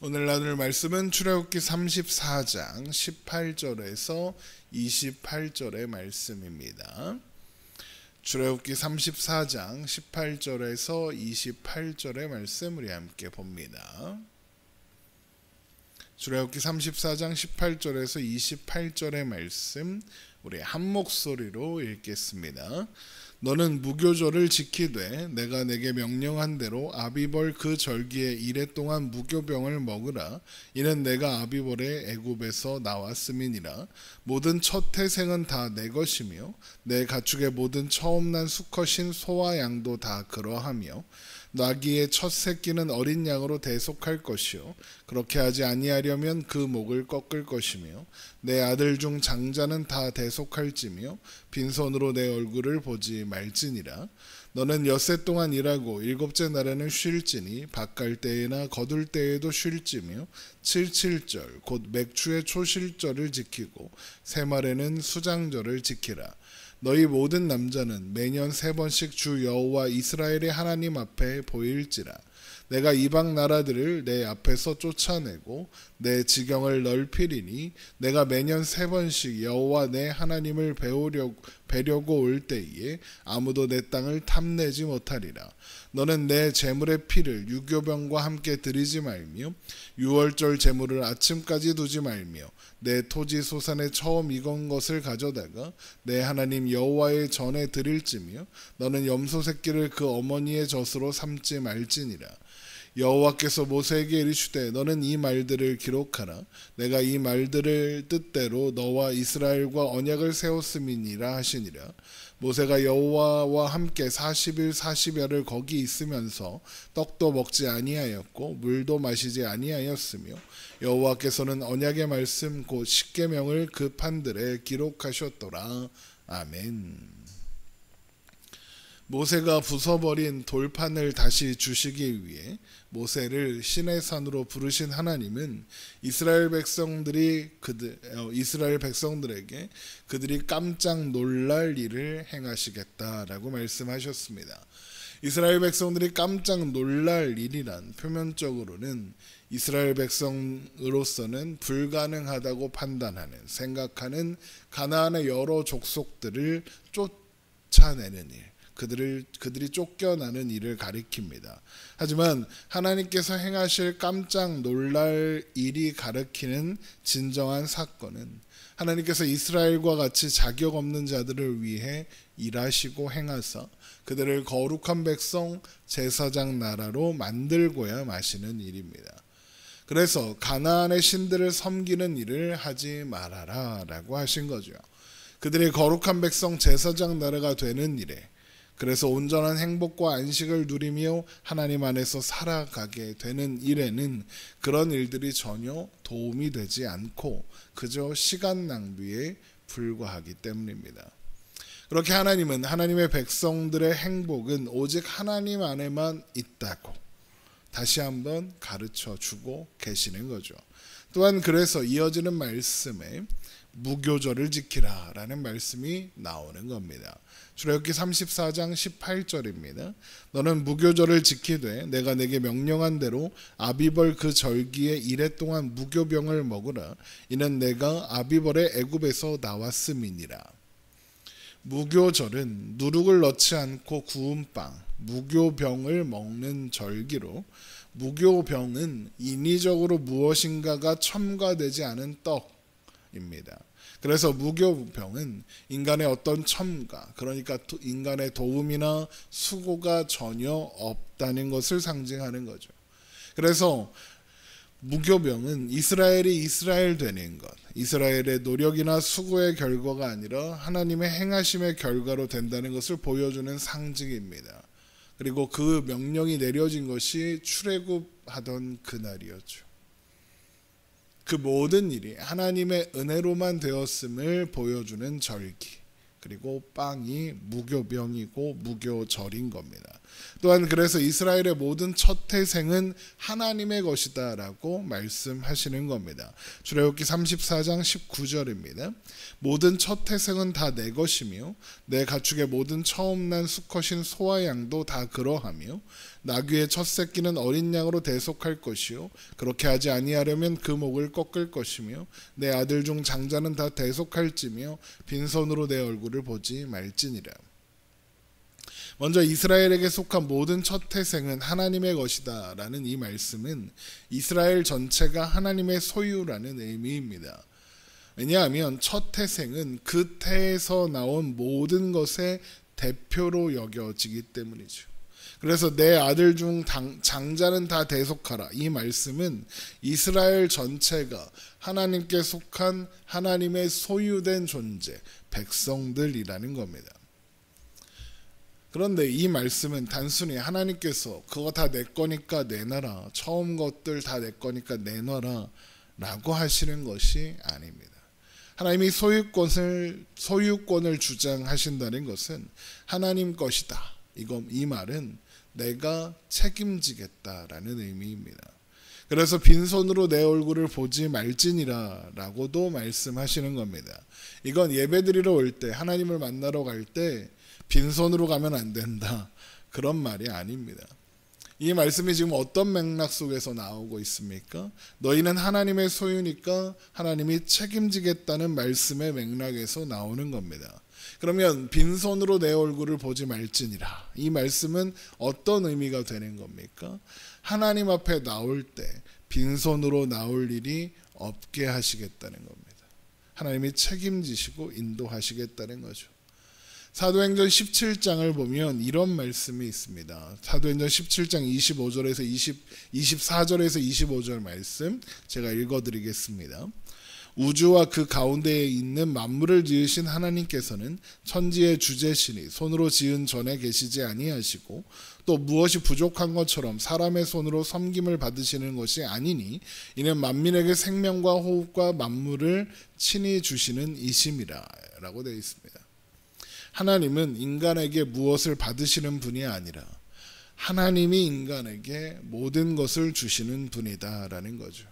오늘 나눌 말씀은 출애굽기 34장 18절에서 28절의 말씀입니다. 출애굽기 34장 18절에서 28절의 말씀 우리 함께 봅니다. 출애굽기 34장 18절에서 28절의 말씀 우리 한 목소리로 읽겠습니다. 너는 무교절을 지키되 내가 내게 명령한 대로 아비벌 그 절기에 이레 동안 무교병을 먹으라. 이는 내가 아비벌의 애굽에서 나왔음이니라. 모든 첫 태생은 다 내 것이며 내 가축의 모든 처음 난 수컷인 소와 양도 다 그러하며 나귀의 첫 새끼는 어린 양으로 대속할 것이요 그렇게 하지 아니하려면 그 목을 꺾을 것이며 내 아들 중 장자는 다 대속할지며 빈손으로 내 얼굴을 보지 말지니라. 너는 엿새 동안 일하고 일곱째 날에는 쉴지니 밭갈 때에나 거둘 때에도 쉴지며 칠칠절 곧 맥추의 초실절을 지키고 새말에는 수장절을 지키라. 너희 모든 남자는 매년 3번씩 주 여호와 이스라엘의 하나님 앞에 보일지라. 내가 이방 나라들을 내 앞에서 쫓아내고 내 지경을 넓히리니 내가 매년 3번씩 여호와 내 하나님을 뵈려고 올 때에 아무도 내 땅을 탐내지 못하리라. 너는 내 제물의 피를 유교병과 함께 드리지 말며 유월절 제물을 아침까지 두지 말며 내 토지 소산의 처음 익은 것을 가져다가 내 하나님 여호와의 전에 드릴지며 너는 염소 새끼를 그 어머니의 젖으로 삼지 말지니라. 여호와께서 모세에게 이르시되 너는 이 말들을 기록하라. 내가 이 말들을 뜻대로 너와 이스라엘과 언약을 세웠음이니라 하시니라. 모세가 여호와와 함께 40일 40야를 거기 있으면서 떡도 먹지 아니하였고 물도 마시지 아니하였으며 여호와께서는 언약의 말씀 곧 십계명을 그 판들에 기록하셨더라. 아멘. 모세가 부숴버린 돌판을 다시 주시기 위해 모세를 시내산으로 부르신 하나님은 이스라엘 백성들에게 그들이 깜짝 놀랄 일을 행하시겠다라고 말씀하셨습니다. 이스라엘 백성들이 깜짝 놀랄 일이란 표면적으로는 이스라엘 백성으로서는 불가능하다고 판단하는 생각하는 가나안의 여러 족속들을 쫓아내는 일, 그들이 쫓겨나는 일을 가리킵니다. 하지만 하나님께서 행하실 깜짝 놀랄 일이 가리키는 진정한 사건은 하나님께서 이스라엘과 같이 자격 없는 자들을 위해 일하시고 행하사 그들을 거룩한 백성 제사장 나라로 만들고야 마시는 일입니다. 그래서 가나안의 신들을 섬기는 일을 하지 말아라 라고 하신 거죠. 그들이 거룩한 백성 제사장 나라가 되는 일에, 그래서 온전한 행복과 안식을 누리며 하나님 안에서 살아가게 되는 일에는 그런 일들이 전혀 도움이 되지 않고 그저 시간 낭비에 불과하기 때문입니다. 그렇게 하나님은 하나님의 백성들의 행복은 오직 하나님 안에만 있다고 다시 한번 가르쳐 주고 계시는 거죠. 또한 그래서 이어지는 말씀에 무교절을 지키라 라는 말씀이 나오는 겁니다. 출애굽기 34장 18절입니다. 너는 무교절을 지키되 내가 내게 명령한 대로 아비벌 그 절기에 이레 동안 무교병을 먹으라. 이는 내가 아비벌의 애굽에서 나왔음이니라. 무교절은 누룩을 넣지 않고 구운 빵, 무교병을 먹는 절기로, 무교병은 인위적으로 무엇인가가 첨가되지 않은 떡입니다. 그래서 무교병은 인간의 어떤 첨가, 그러니까 인간의 도움이나 수고가 전혀 없다는 것을 상징하는 거죠. 그래서 무교병은 이스라엘이 이스라엘 되는 것, 이스라엘의 노력이나 수고의 결과가 아니라 하나님의 행하심의 결과로 된다는 것을 보여주는 상징입니다. 그리고 그 명령이 내려진 것이 출애굽하던 그날이었죠. 그 모든 일이 하나님의 은혜로만 되었음을 보여주는 절기, 그리고 빵이 무교병이고 무교절인 겁니다. 또한 그래서 이스라엘의 모든 첫 태생은 하나님의 것이다 라고 말씀하시는 겁니다. 출애굽기 34장 19절입니다. 모든 첫 태생은 다 내 것이며 내 가축의 모든 처음 난 수컷인 소와 양도 다 그러하며 나귀의 첫 새끼는 어린 양으로 대속할 것이요 그렇게 하지 아니하려면 그 목을 꺾을 것이며 내 아들 중 장자는 다 대속할지며 빈손으로 내 얼굴을 보지 말지니라. 먼저 이스라엘에게 속한 모든 첫 태생은 하나님의 것이다 라는 이 말씀은 이스라엘 전체가 하나님의 소유라는 의미입니다. 왜냐하면 첫 태생은 그 태에서 나온 모든 것의 대표로 여겨지기 때문이죠. 그래서 내 아들 중 장자는 다 대속하라. 이 말씀은 이스라엘 전체가 하나님께 속한 하나님의 소유된 존재, 백성들이라는 겁니다. 그런데 이 말씀은 단순히 하나님께서 그거 다 내 거니까 내놔라, 처음 것들 다 내 거니까 내놔라 라고 하시는 것이 아닙니다. 하나님이 소유권을 주장하신다는 것은 하나님 것이다. 이 말은 내가 책임지겠다라는 의미입니다. 그래서 빈손으로 내 얼굴을 보지 말지니라 라고도 말씀하시는 겁니다. 이건 예배드리러 올 때, 하나님을 만나러 갈 때 빈손으로 가면 안 된다, 그런 말이 아닙니다. 이 말씀이 지금 어떤 맥락 속에서 나오고 있습니까? 너희는 하나님의 소유니까 하나님이 책임지겠다는 말씀의 맥락에서 나오는 겁니다. 그러면 빈손으로 내 얼굴을 보지 말지니라, 이 말씀은 어떤 의미가 되는 겁니까? 하나님 앞에 나올 때 빈손으로 나올 일이 없게 하시겠다는 겁니다. 하나님이 책임지시고 인도하시겠다는 거죠. 사도행전 17장을 보면 이런 말씀이 있습니다. 사도행전 17장 24절에서 25절 말씀 제가 읽어드리겠습니다. 우주와 그 가운데에 있는 만물을 지으신 하나님께서는 천지의 주재시니 손으로 지은 전에 계시지 아니하시고 또 무엇이 부족한 것처럼 사람의 손으로 섬김을 받으시는 것이 아니니 이는 만민에게 생명과 호흡과 만물을 친히 주시는 이심이라 라고 되어 있습니다. 하나님은 인간에게 무엇을 받으시는 분이 아니라 하나님이 인간에게 모든 것을 주시는 분이다라는 거죠.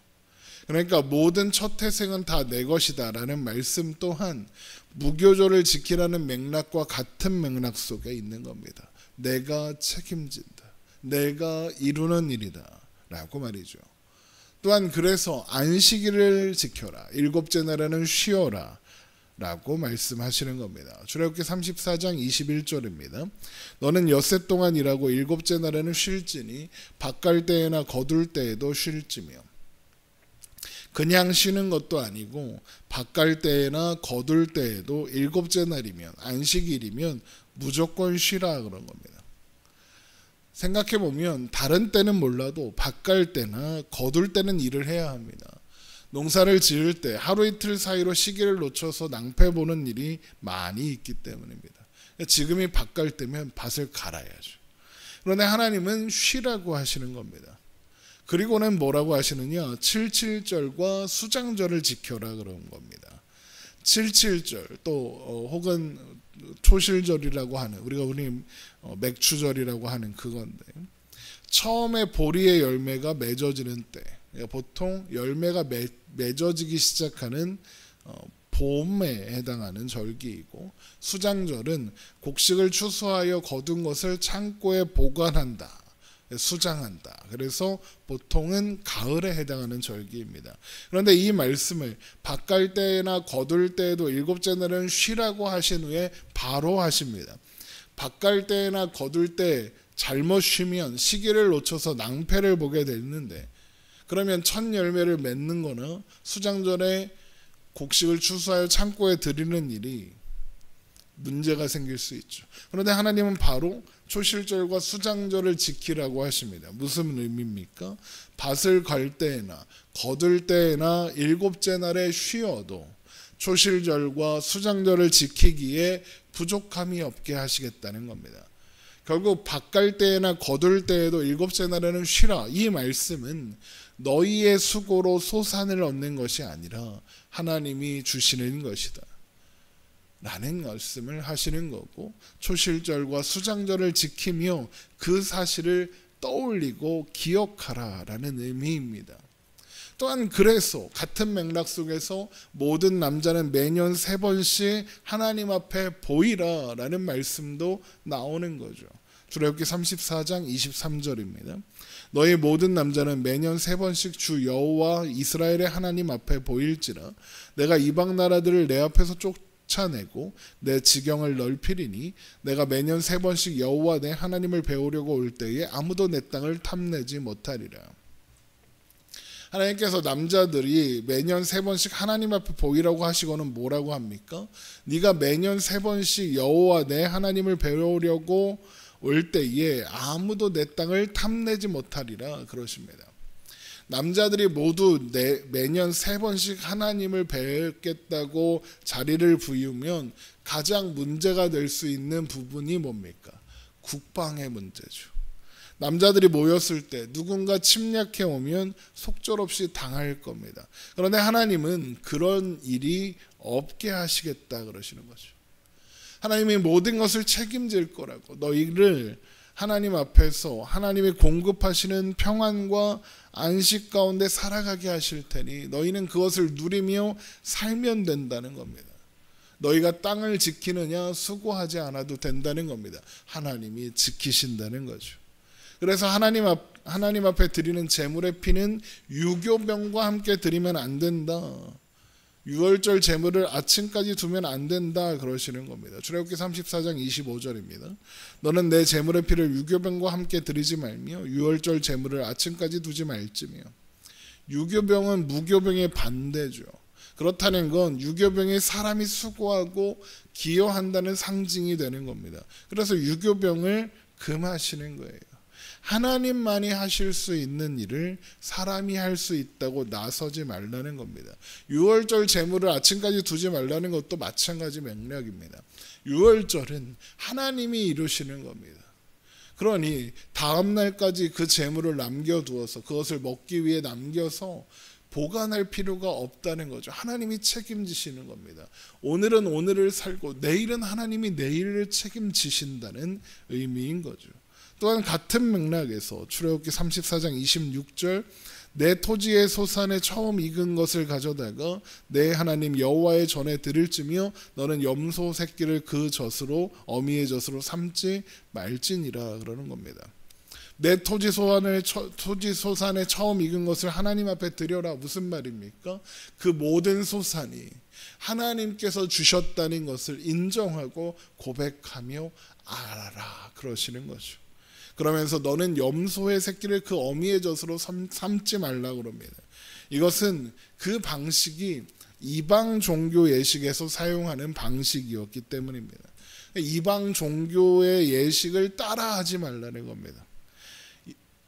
그러니까 모든 첫 태생은 다 내 것이다 라는 말씀 또한 무교조를 지키라는 맥락과 같은 맥락 속에 있는 겁니다. 내가 책임진다, 내가 이루는 일이다 라고 말이죠. 또한 그래서 안식일을 지켜라, 일곱째 날에는 쉬어라 라고 말씀하시는 겁니다. 출애굽기 34장 21절입니다. 너는 엿새 동안 일하고 일곱째 날에는 쉴지니 밭갈 때에나 거둘 때에도 쉴지며. 그냥 쉬는 것도 아니고 밭갈 때에나 거둘 때에도 일곱째 날이면, 안식일이면 무조건 쉬라 그런 겁니다. 생각해보면 다른 때는 몰라도 밭갈 때나 거둘 때는 일을 해야 합니다. 농사를 지을 때 하루 이틀 사이로 시기를 놓쳐서 낭패 보는 일이 많이 있기 때문입니다. 지금이 밭갈 때면 밭을 갈아야죠. 그런데 하나님은 쉬라고 하시는 겁니다. 그리고는 뭐라고 하시느냐, 77절과 수장절을 지켜라 그런 겁니다. 77절 또 혹은 초실절이라고 하는, 우리가 맥추절이라고 하는 그건데, 처음에 보리의 열매가 맺어지는 때, 보통 열매가 맺어지기 시작하는 봄에 해당하는 절기이고, 수장절은 곡식을 추수하여 거둔 것을 창고에 보관한다, 수장한다. 그래서 보통은 가을에 해당하는 절기입니다. 그런데 이 말씀을 밭갈 때나 거둘 때에도 일곱째 날은 쉬라고 하신 후에 바로 하십니다. 밭갈 때나 거둘 때 잘못 쉬면 시기를 놓쳐서 낭패를 보게 되는데, 그러면 첫 열매를 맺는 거나 수장절에 곡식을 추수하여 창고에 들이는 일이 문제가 생길 수 있죠. 그런데 하나님은 바로 초실절과 수장절을 지키라고 하십니다. 무슨 의미입니까? 밭을 갈 때에나 거둘 때에나 일곱째 날에 쉬어도 초실절과 수장절을 지키기에 부족함이 없게 하시겠다는 겁니다. 결국 밭갈 때에나 거둘 때에도 일곱째 날에는 쉬라, 이 말씀은 너희의 수고로 소산을 얻는 것이 아니라 하나님이 주시는 것이다 라는 말씀을 하시는 거고, 초실절과 수장절을 지키며 그 사실을 떠올리고 기억하라 라는 의미입니다. 또한 그래서 같은 맥락 속에서 모든 남자는 매년 3번씩 하나님 앞에 보이라 라는 말씀도 나오는 거죠. 출애굽기 34장 23절입니다. 너희 모든 남자는 매년 3번씩 주 여호와 이스라엘의 하나님 앞에 보일지라 내가 이방 나라들을 내 앞에서 쫓아내고 내 지경을 넓히리니 내가 매년 3번씩 여호와 내 하나님을 배우려고 올 때에 아무도 내 땅을 탐내지 못하리라. 하나님께서 남자들이 매년 3번씩 하나님 앞에 보이라고 하시고는 뭐라고 합니까? 네가 매년 3번씩 여호와 내 하나님을 배우려고 올 때에 아무도 내 땅을 탐내지 못하리라 그러십니다. 남자들이 모두 매년 3번씩 하나님을 뵙겠다고 자리를 비우면 가장 문제가 될 수 있는 부분이 뭡니까? 국방의 문제죠. 남자들이 모였을 때 누군가 침략해 오면 속절없이 당할 겁니다. 그런데 하나님은 그런 일이 없게 하시겠다 그러시는 거죠. 하나님이 모든 것을 책임질 거라고, 너희를 하나님 앞에서 하나님이 공급하시는 평안과 안식 가운데 살아가게 하실 테니 너희는 그것을 누리며 살면 된다는 겁니다. 너희가 땅을 지키느냐 수고하지 않아도 된다는 겁니다. 하나님이 지키신다는 거죠. 그래서 하나님 앞에 드리는 제물의 피는 유교병과 함께 드리면 안 된다. 유월절 제물을 아침까지 두면 안 된다 그러시는 겁니다. 출애굽기 34장 25절입니다. 너는 내 제물의 피를 유교병과 함께 드리지 말며 유월절 제물을 아침까지 두지 말지며. 유교병은 무교병의 반대죠. 그렇다는 건 유교병이 사람이 수고하고 기여한다는 상징이 되는 겁니다. 그래서 유교병을 금하시는 거예요. 하나님만이 하실 수 있는 일을 사람이 할 수 있다고 나서지 말라는 겁니다. 유월절 제물을 아침까지 두지 말라는 것도 마찬가지 맥락입니다. 유월절은 하나님이 이루시는 겁니다. 그러니 다음 날까지 그 제물을 남겨두어서 그것을 먹기 위해 남겨서 보관할 필요가 없다는 거죠. 하나님이 책임지시는 겁니다. 오늘은 오늘을 살고 내일은 하나님이 내일을 책임지신다는 의미인 거죠. 또한 같은 맥락에서 출애굽기 34장 26절 내 토지의 소산에 처음 익은 것을 가져다가 내 하나님 여호와의 전에 드릴지며 너는 염소 새끼를 그 젖으로 어미의 젖으로 삼지 말지니라 그러는 겁니다. 내 토지 소산에 처음 익은 것을 하나님 앞에 드려라. 무슨 말입니까? 그 모든 소산이 하나님께서 주셨다는 것을 인정하고 고백하며 알아라 그러시는 거죠. 그러면서 너는 염소의 새끼를 그 어미의 젖으로 삼지 말라고 그럽니다. 이것은 그 방식이 이방 종교 예식에서 사용하는 방식이었기 때문입니다. 이방 종교의 예식을 따라하지 말라는 겁니다.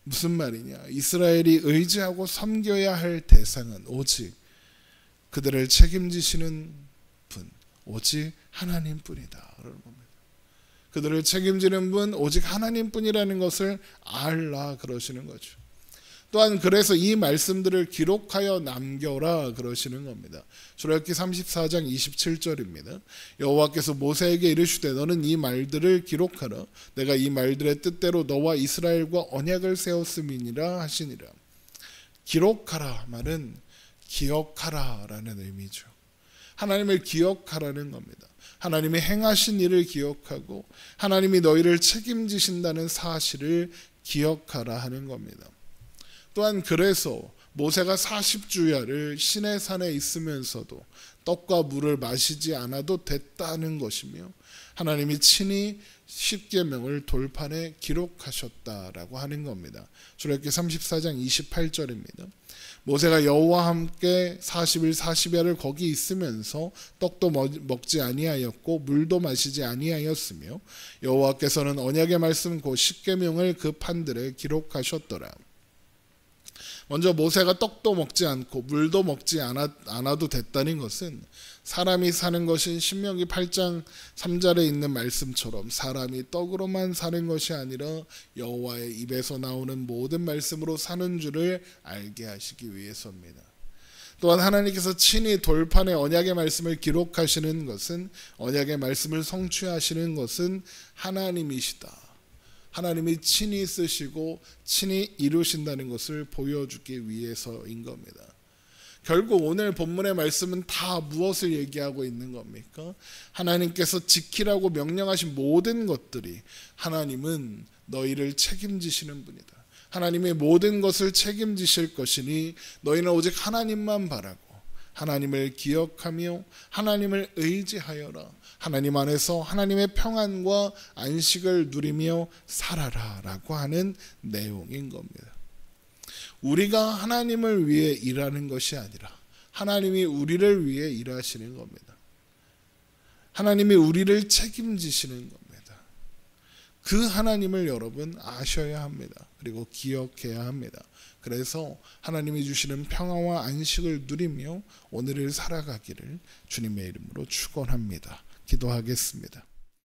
무슨 말이냐? 이스라엘이 의지하고 섬겨야 할 대상은 오직 그들을 책임지시는 분, 오직 하나님뿐이다 그러는 겁니다. 그들을 책임지는 분 오직 하나님뿐이라는 것을 알라 그러시는 거죠. 또한 그래서 이 말씀들을 기록하여 남겨라 그러시는 겁니다. 출애굽기 34장 27절입니다. 여호와께서 모세에게 이르시되 너는 이 말들을 기록하라. 내가 이 말들의 뜻대로 너와 이스라엘과 언약을 세웠음이니라 하시니라. 기록하라 말은 기억하라라는 의미죠. 하나님을 기억하라는 겁니다. 하나님이 행하신 일을 기억하고 하나님이 너희를 책임지신다는 사실을 기억하라 하는 겁니다. 또한 그래서 모세가 40주야를 시내산에 있으면서도 떡과 물을 마시지 않아도 됐다는 것이며 하나님이 친히 십계명을 돌판에 기록하셨다라고 하는 겁니다. 출애굽기 34장 28절입니다. 모세가 여호와와 함께 40일 40야를 거기 있으면서 떡도 먹지 아니하였고 물도 마시지 아니하였으며 여호와께서는 언약의 말씀 곧 십계명을 그 판들에 기록하셨더라. 먼저 모세가 떡도 먹지 않고 물도 먹지 않아도 됐다는 것은 사람이 사는 것이 신명기 8장 3절에 있는 말씀처럼 사람이 떡으로만 사는 것이 아니라 여호와의 입에서 나오는 모든 말씀으로 사는 줄을 알게 하시기 위해서입니다. 또한 하나님께서 친히 돌판에 언약의 말씀을 기록하시는 것은 언약의 말씀을 성취하시는 것은 하나님이시다. 하나님이 친히 쓰시고 친히 이루신다는 것을 보여주기 위해서인 겁니다. 결국 오늘 본문의 말씀은 다 무엇을 얘기하고 있는 겁니까? 하나님께서 지키라고 명령하신 모든 것들이 하나님은 너희를 책임지시는 분이다. 하나님의 모든 것을 책임지실 것이니 너희는 오직 하나님만 바라고 하나님을 기억하며 하나님을 의지하여라. 하나님 안에서 하나님의 평안과 안식을 누리며 살아라 라고 하는 내용인 겁니다. 우리가 하나님을 위해 일하는 것이 아니라 하나님이 우리를 위해 일하시는 겁니다. 하나님이 우리를 책임지시는 겁니다. 그 하나님을 여러분 아셔야 합니다. 그리고 기억해야 합니다. 그래서 하나님이 주시는 평화와 안식을 누리며 오늘을 살아가기를 주님의 이름으로 축원합니다. 기도하겠습니다.